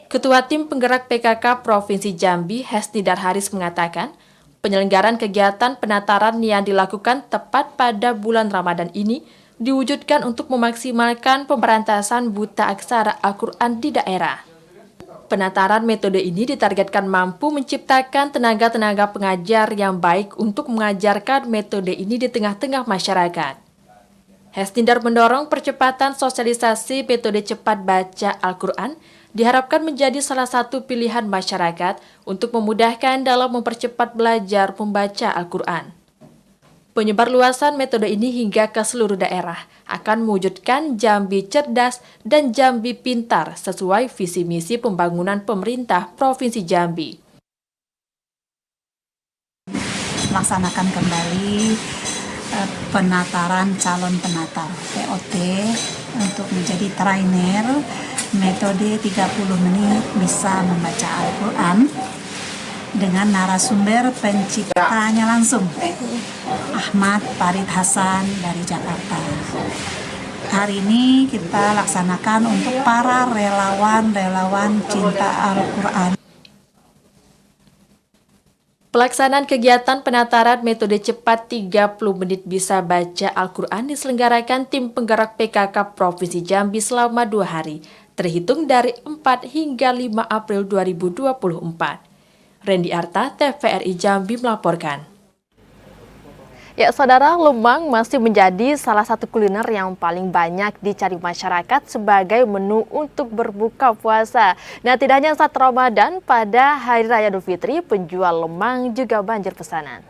Ketua Tim Penggerak PKK Provinsi Jambi, Hesnidar Haris mengatakan, penyelenggaraan kegiatan penataran yang dilakukan tepat pada bulan Ramadan ini diwujudkan untuk memaksimalkan pemberantasan buta aksara Al-Quran di daerah. Penataran metode ini ditargetkan mampu menciptakan tenaga-tenaga pengajar yang baik untuk mengajarkan metode ini di tengah-tengah masyarakat. Hesnidar mendorong percepatan sosialisasi metode cepat baca Al-Quran diharapkan menjadi salah satu pilihan masyarakat untuk memudahkan dalam mempercepat belajar membaca Al-Quran. Penyebarluasan metode ini hingga ke seluruh daerah akan mewujudkan Jambi cerdas dan Jambi pintar sesuai visi misi pembangunan pemerintah Provinsi Jambi. Melaksanakan kembali penataran calon penatar POT untuk menjadi trainer metode 30 menit bisa membaca Al-Quran dengan narasumber penciptanya langsung Ahmad Farid Hasan dari Jakarta. Hari ini kita laksanakan untuk para relawan cinta Al-Quran. Pelaksanaan kegiatan penataran metode cepat 30 menit bisa baca Al-Quran diselenggarakan tim penggerak PKK Provinsi Jambi selama 2 hari, terhitung dari 4 hingga 5 April 2024. Randy Arta, TVRI Jambi melaporkan. Ya, saudara, lemang masih menjadi salah satu kuliner yang paling banyak dicari masyarakat sebagai menu untuk berbuka puasa. Nah, tidak hanya saat Ramadan, pada Hari Raya Idul Fitri, penjual lemang juga banjir pesanan.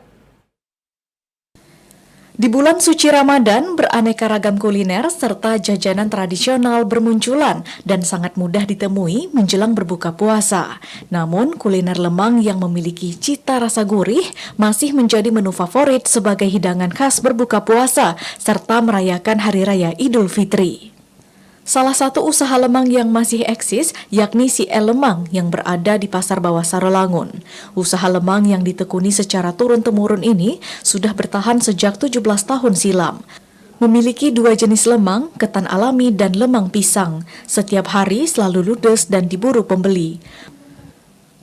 Di bulan suci Ramadan, beraneka ragam kuliner serta jajanan tradisional bermunculan dan sangat mudah ditemui menjelang berbuka puasa. Namun, kuliner lemang yang memiliki cita rasa gurih masih menjadi menu favorit sebagai hidangan khas berbuka puasa serta merayakan Hari Raya Idul Fitri. Salah satu usaha lemang yang masih eksis yakni si El Lemang yang berada di Pasar Bawah Sarolangun. Usaha lemang yang ditekuni secara turun-temurun ini sudah bertahan sejak 17 tahun silam. Memiliki 2 jenis lemang, ketan alami dan lemang pisang. Setiap hari selalu ludes dan diburu pembeli.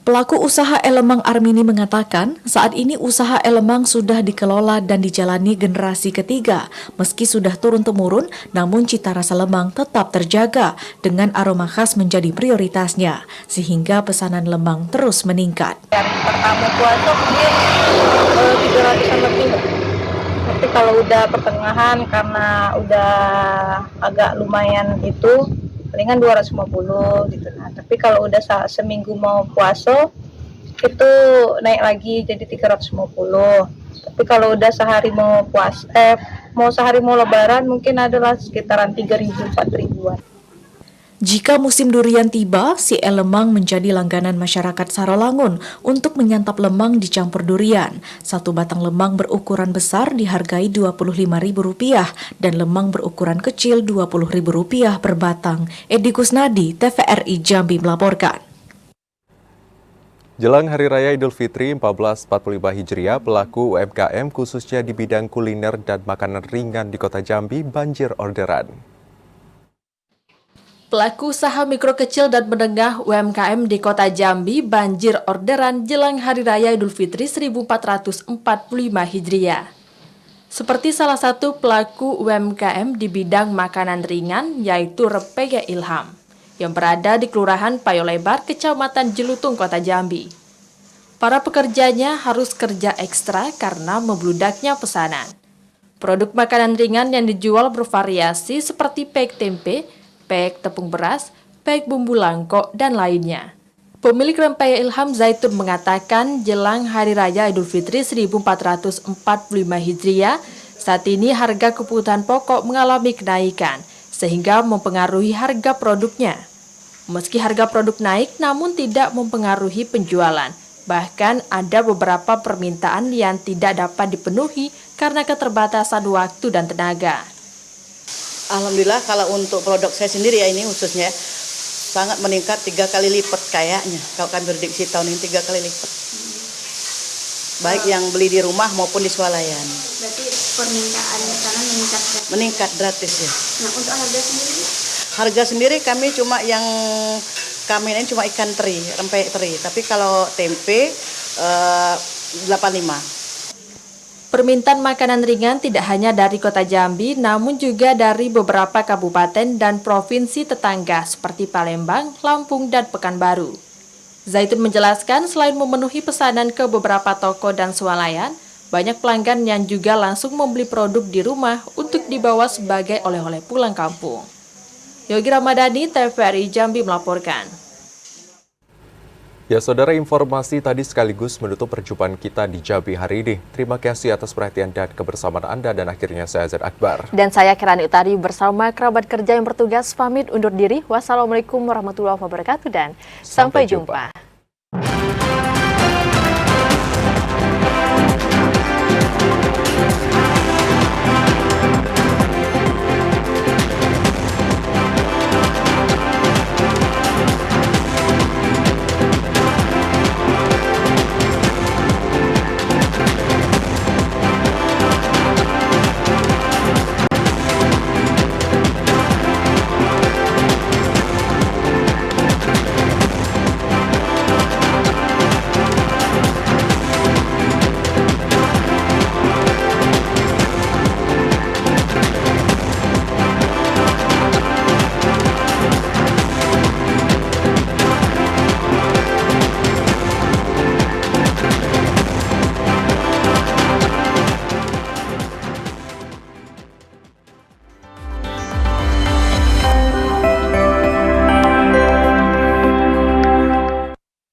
Pelaku usaha El Lemang Armini mengatakan, saat ini usaha El Lemang sudah dikelola dan dijalani generasi ketiga. Meski sudah turun-temurun, namun cita rasa lemang tetap terjaga dengan aroma khas menjadi prioritasnya, sehingga pesanan lemang terus meningkat. Pertama puasa mungkin 300-an lebih. Tapi kalau udah pertengahan karena udah agak lumayan itu, palingan 250 gitu. Nah, tapi kalau udah seminggu mau puasa itu naik lagi jadi 350. Tapi kalau udah sehari mau sehari mau lebaran mungkin adalah sekitaran 3.000-4.000-an. Jika musim durian tiba, si El Lemang menjadi langganan masyarakat Sarolangun untuk menyantap lemang dicampur durian. Satu batang lemang berukuran besar dihargai Rp25.000 dan lemang berukuran kecil Rp20.000 per batang. Edi Kusnadi, TVRI Jambi melaporkan. Jelang Hari Raya Idul Fitri 1445 Hijriah, pelaku UMKM khususnya di bidang kuliner dan makanan ringan di Kota Jambi banjir orderan. Pelaku usaha mikro kecil dan menengah UMKM di Kota Jambi banjir orderan jelang Hari Raya Idul Fitri 1445 Hijriah. Seperti salah satu pelaku UMKM di bidang makanan ringan yaitu Rempeyek Ilham yang berada di Kelurahan Payolebar, Kecamatan Jelutung, Kota Jambi. Para pekerjanya harus kerja ekstra karena membludaknya pesanan. Produk makanan ringan yang dijual bervariasi seperti peyek tempe, peyek tepung beras, peyek bumbu langko, dan lainnya. Pemilik Rempeyek Ilham Zaitun mengatakan jelang Hari Raya Idul Fitri 1445 Hijriah, saat ini harga kebutuhan pokok mengalami kenaikan, sehingga mempengaruhi harga produknya. Meski harga produk naik, namun tidak mempengaruhi penjualan. Bahkan ada beberapa permintaan yang tidak dapat dipenuhi karena keterbatasan waktu dan tenaga. Alhamdulillah kalau untuk produk saya sendiri ya ini khususnya sangat meningkat 3 kali lipat kayaknya. Kalau kami prediksi tahun ini 3 kali lipat. Baik yang beli di rumah maupun di swalayan. Berarti permintaan di sana meningkat? Meningkat gratis ya. Nah untuk harga sendiri? Harga sendiri kami cuma yang kami ini cuma ikan teri, rempeyek teri. Tapi kalau tempe 85. Permintaan makanan ringan tidak hanya dari Kota Jambi, namun juga dari beberapa kabupaten dan provinsi tetangga seperti Palembang, Lampung, dan Pekanbaru. Zaitun menjelaskan selain memenuhi pesanan ke beberapa toko dan swalayan, banyak pelanggan yang juga langsung membeli produk di rumah untuk dibawa sebagai oleh-oleh pulang kampung. Yogi Ramadhani, TVRI Jambi melaporkan. Ya, saudara, informasi tadi sekaligus menutup perjumpaan kita di Jambi hari ini. Terima kasih atas perhatian dan kebersamaan Anda, dan akhirnya saya Azad Akbar. Dan saya Kirani Utari bersama kerabat kerja yang bertugas pamit undur diri. Wassalamualaikum warahmatullahi wabarakatuh dan sampai jumpa.